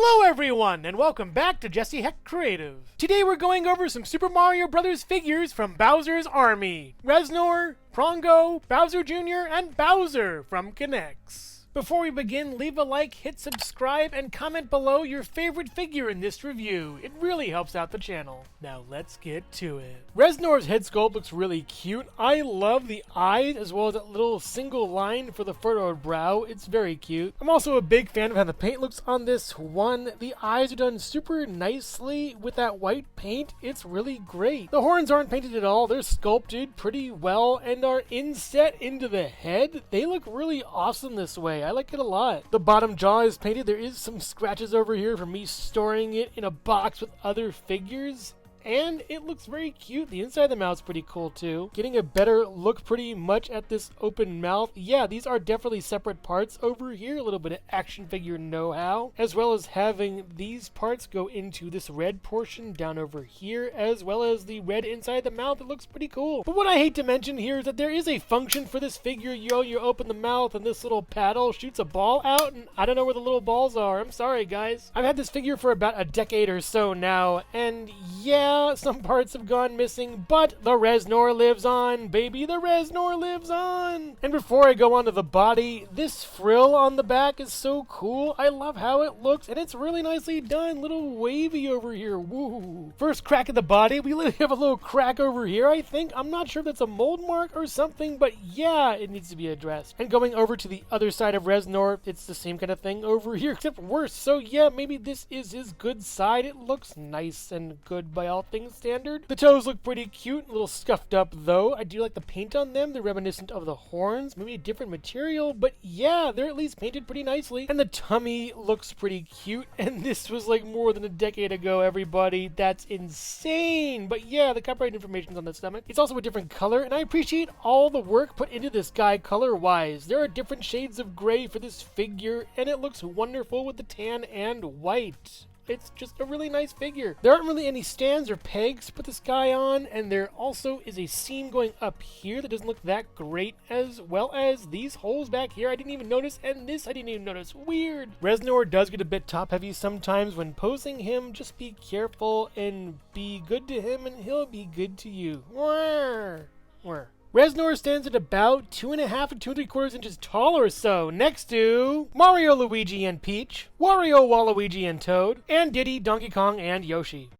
Hello everyone, and welcome back to Jesse Hecht Creative. Today we're going over some Super Mario Bros. Figures from Bowser's Army. Reznor, Prongo, Bowser Jr., and Bowser from knex. Before we begin, leave a like, hit subscribe, and comment below your favorite figure in this review. It really helps out the channel. Now let's get to it. Reznor's head sculpt looks really cute. I love the eyes as well as that little single line for the furrowed brow. It's very cute. I'm also a big fan of how the paint looks on this one. The eyes are done super nicely with that white paint. It's really great. The horns aren't painted at all. They're sculpted pretty well and are inset into the head. They look really awesome this way. I like it a lot. The bottom jaw is painted. There is some scratches over here from me storing it in a box with other figures. And it looks very cute. The inside of the mouth's pretty cool too. Getting a better look pretty much at this open mouth. Yeah, these are definitely separate parts over here. A little bit of action figure know-how. As well as having these parts go into this red portion down over here. As well as the red inside the mouth. It looks pretty cool. But what I hate to mention here is that there is a function for this figure. You open the mouth and this little paddle shoots a ball out. And I don't know where the little balls are. I'm sorry guys. I've had this figure for about a decade or so now. And yeah, some parts have gone missing, but the Resnor lives on, baby. The Resnor lives on. And before I go on to the body, this frill on the back is so cool. I love how it looks, and it's really nicely done. Little wavy over here. Woo. First crack of the body. We literally have a little crack over here, I think. I'm not sure if that's a mold mark or something, but yeah, it needs to be addressed. And going over to the other side of Resnor, it's the same kind of thing over here, except worse. So yeah, maybe this is his good side. It looks nice and good by all things standard. The toes look pretty cute, a little scuffed up though. I do like the paint on them. They're reminiscent of the horns, maybe a different material, but yeah, they're at least painted pretty nicely. And the tummy looks pretty cute, and this was like more than a decade ago, everybody. That's insane. But yeah, the copyright information's on the stomach. It's also a different color, and I appreciate all the work put into this guy color-wise. There are different shades of gray for this figure, and it looks wonderful with the tan and white. It's just a really nice figure. There aren't really any stands or pegs to put this guy on, and there also is a seam going up here that doesn't look that great, as well as these holes back here I didn't even notice, and this I didn't even notice. Weird. Reznor does get a bit top heavy sometimes when posing him. Just be careful and be good to him, and he'll be good to you. Reznor stands at about 2.5 to 2 3/4 inches tall or so, next to Mario, Luigi, and Peach, Wario, Waluigi, and Toad, and Diddy, Donkey Kong, and Yoshi.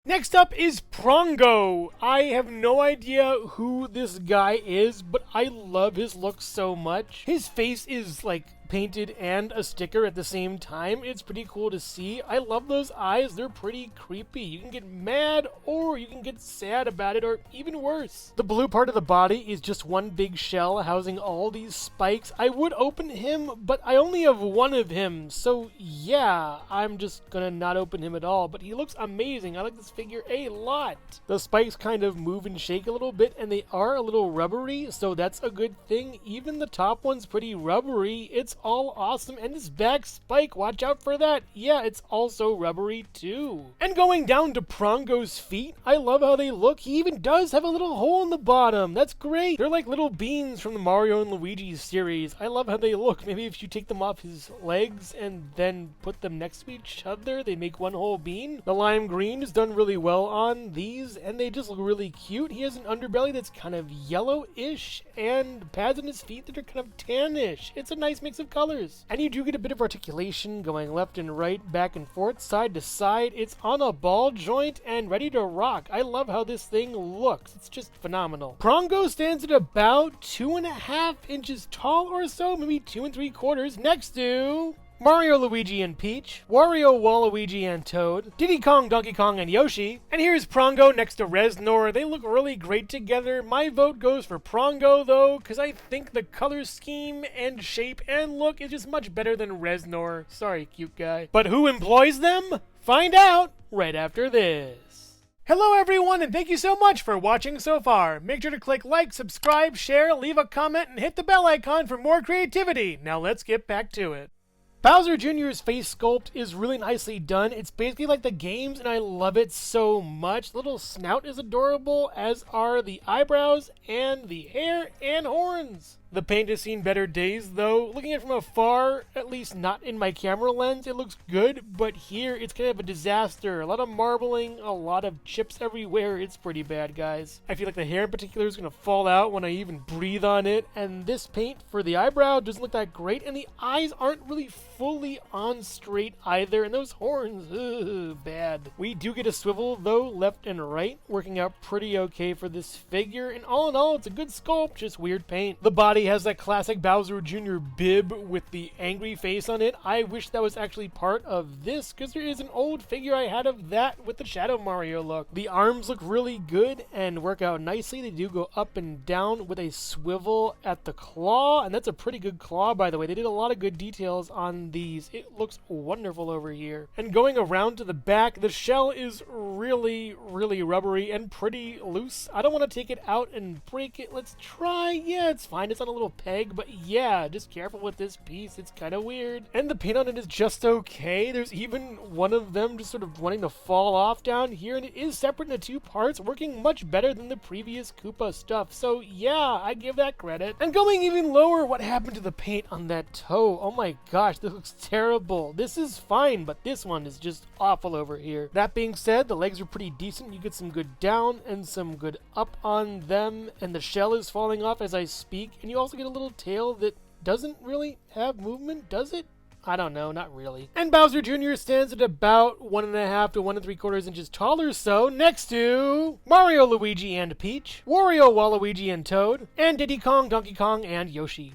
Next up is Prongo. I have no idea who this guy is, but I love his look so much. His face is like painted and a sticker at the same time. It's pretty cool to see. I love those eyes. They're pretty creepy. You can get mad or you can get sad about it, or even worse. The blue part of the body is just one big shell housing all these spikes. I would open him, but I only have one of him, so yeah, I'm just gonna not open him at all, but he looks amazing. I like this figure a lot. The spikes kind of move and shake a little bit, and they are a little rubbery, so that's a good thing. Even the top one's pretty rubbery. It's all awesome, and this back spike, watch out for that. Yeah, it's also rubbery too. And going down to Prongo's feet, I love how they look. He even does have a little hole in the bottom. That's great. They're like little beans from the Mario and Luigi series. I love how they look. Maybe if you take them off his legs and then put them next to each other, they make one whole bean. The lime green is done really well on these, and they just look really cute. He has an underbelly that's kind of yellowish and pads on his feet that are kind of tannish. It's a nice mix of colors. And you do get a bit of articulation going left and right, back and forth, side to side. It's on a ball joint and ready to rock. I love how this thing looks. It's just phenomenal. Prongo stands at about 2.5 inches tall or so, maybe 2 3/4, next to Mario, Luigi, and Peach, Wario, Waluigi, and Toad, Diddy Kong, Donkey Kong, and Yoshi. And here's Prongo next to Reznor. They look really great together. My vote goes for Prongo, though, because I think the color scheme and shape and look is just much better than Reznor. Sorry, cute guy. But who employs them? Find out right after this. Hello everyone, and thank you so much for watching so far. Make sure to click like, subscribe, share, leave a comment, and hit the bell icon for more creativity. Now let's get back to it. Bowser Jr.'s face sculpt is really nicely done. It's basically like the games, and I love it so much. Little snout is adorable, as are the eyebrows and the hair and horns. The paint has seen better days though. Looking at it from afar, at least not in my camera lens, it looks good, but here it's kind of a disaster. A lot of marbling, a lot of chips everywhere. It's pretty bad, guys. I feel like the hair in particular is going to fall out when I even breathe on it, and this paint for the eyebrow doesn't look that great, and the eyes aren't really fully on straight either, and those horns, ugh, bad. We do get a swivel though, left and right, working out pretty okay for this figure, and all in all, it's a good sculpt, just weird paint. The body has that classic Bowser Jr. bib with the angry face on it. I wish that was actually part of this, because there is an old figure I had of that with the Shadow Mario look. The arms look really good and work out nicely. They do go up and down with a swivel at the claw, and that's a pretty good claw, by the way. They did a lot of good details on these. It looks wonderful over here. And going around to the back, the shell is really rubbery and pretty loose. I don't want to take it out and break it. Let's try. Yeah, it's fine. It's on a little peg, but yeah, just careful with this piece. It's kind of weird. And the paint on it is just okay. There's even one of them just sort of wanting to fall off down here, and it is separate into two parts, working much better than the previous Koopa stuff. So yeah, I give that credit. And going even lower, what happened to the paint on that toe? Oh my gosh, this looks terrible. This is fine, but this one is just awful over here. That being said, the legs are pretty decent. You get some good down and some good up on them, and the shell is falling off as I speak, and you also get a little tail that doesn't really have movement, does it? I don't know, not really. And Bowser Jr. stands at about 1.5 to 1 3/4 inches taller, so next to Mario, Luigi, and Peach, Wario, Waluigi, and Toad, and Diddy Kong, Donkey Kong, and Yoshi.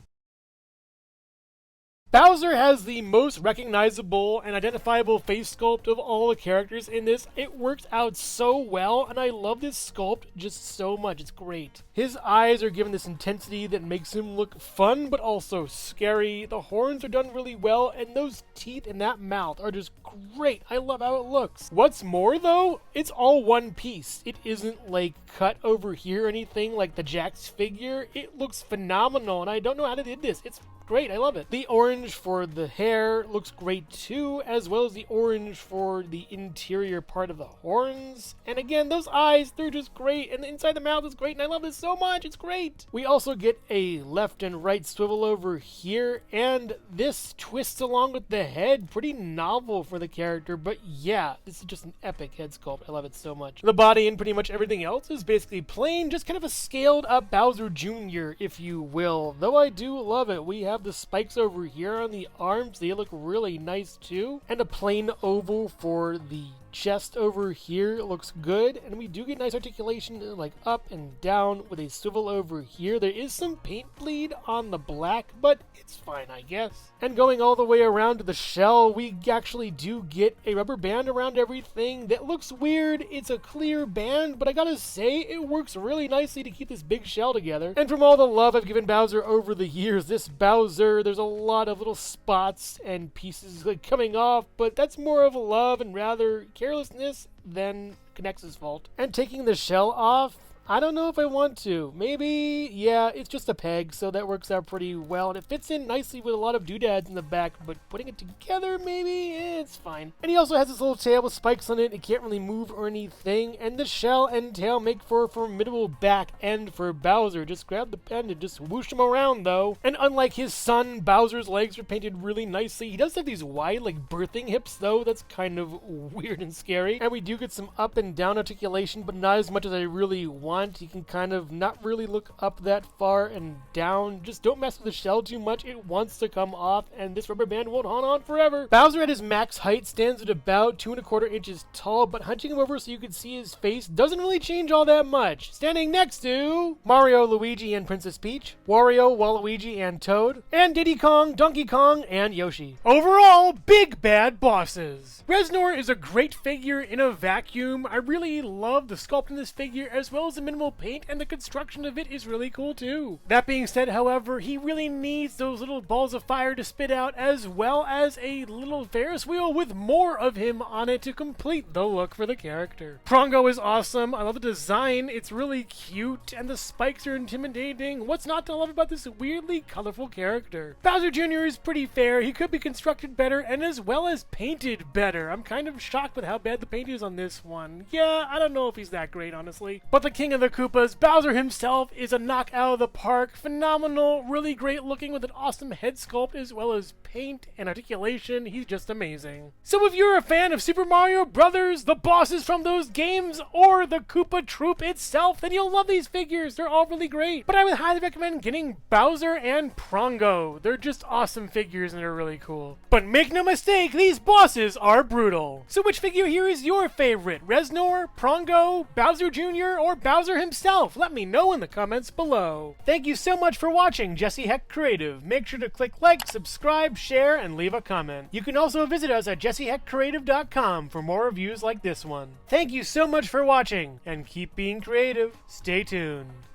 Bowser has the most recognizable and identifiable face sculpt of all the characters in this. It works out so well, and I love this sculpt just so much. It's great. His eyes are given this intensity that makes him look fun, but also scary. The horns are done really well, and those teeth in that mouth are just great. I love how it looks. What's more, though, it's all one piece. It isn't like cut over here or anything like the Jax figure. It looks phenomenal, and I don't know how they did this. It's great. I love it. The orange for the hair looks great too, as well as the orange for the interior part of the horns. And again, those eyes, they're just great. And the inside the mouth is great, and I love this so much. It's great. We also get a left and right swivel over here, and this twists along with the head. Pretty novel for the character, but yeah, this is just an epic head sculpt. I love it so much. The body and pretty much everything else is basically plain, just kind of a scaled up Bowser Jr., if you will. Though I do love it. We have the spikes over here on the arms. They look really nice too. And a plain oval for the chest over here looks good, and we do get nice articulation like up and down with a swivel over here. There is some paint bleed on the black, but it's fine, I guess. And going all the way around to the shell, we actually do get a rubber band around everything that looks weird. It's a clear band, but I gotta say, it works really nicely to keep this big shell together. And from all the love I've given Bowser over the years, this Bowser, there's a lot of little spots and pieces like coming off, but that's more of a love and rather carelessness than Knex's fault. And taking the shell off, I don't know if I want to. Maybe, yeah, it's just a peg, so that works out pretty well. And it fits in nicely with a lot of doodads in the back, but putting it together, maybe, it's fine. And he also has this little tail with spikes on it. It can't really move or anything. And the shell and tail make for a formidable back end for Bowser. Just grab the pen and just whoosh him around, though. And unlike his son, Bowser's legs are painted really nicely. He does have these wide, like, birthing hips, though. That's kind of weird and scary. And we do get some up and down articulation, but not as much as I really want. You can kind of not really look up that far and down. Just don't mess with the shell too much. It wants to come off, and this rubber band won't hold on forever. Bowser at his max height stands at about 2.25 inches tall, but hunching him over so you can see his face doesn't really change all that much. Standing next to Mario, Luigi, and Princess Peach, Wario, Waluigi, and Toad, and Diddy Kong, Donkey Kong, and Yoshi. Overall, big bad bosses. Resnor is a great figure in a vacuum. I really love the sculpt in this figure, as well as the minimal paint, and the construction of it is really cool too. That being said, however, he really needs those little balls of fire to spit out, as well as a little Ferris wheel with more of him on it to complete the look for the character. Prongo is awesome. I love the design. It's really cute, and the spikes are intimidating. What's not to love about this weirdly colorful character? Bowser Jr. is pretty fair. He could be constructed better, and as well as painted better. I'm kind of shocked with how bad the paint is on this one. Yeah, I don't know if he's that great, honestly. But the king king of the Koopas, Bowser himself, is a knock out of the park. Phenomenal, really great looking with an awesome head sculpt as well as paint and articulation. He's just amazing. So if you're a fan of Super Mario Brothers, the bosses from those games, or the Koopa Troop itself, then you'll love these figures. They're all really great. But I would highly recommend getting Bowser and Prongo. They're just awesome figures and they're really cool. But make no mistake, these bosses are brutal. So which figure here is your favorite? Reznor, Prongo, Bowser Jr., or Bowser himself? Let me know in the comments below. Thank you so much for watching Jesse Hecht Creative. Make sure to click like, subscribe, share, and leave a comment. You can also visit us at jessehechtcreative.com for more reviews like this one. Thank you so much for watching, and keep being creative. Stay tuned.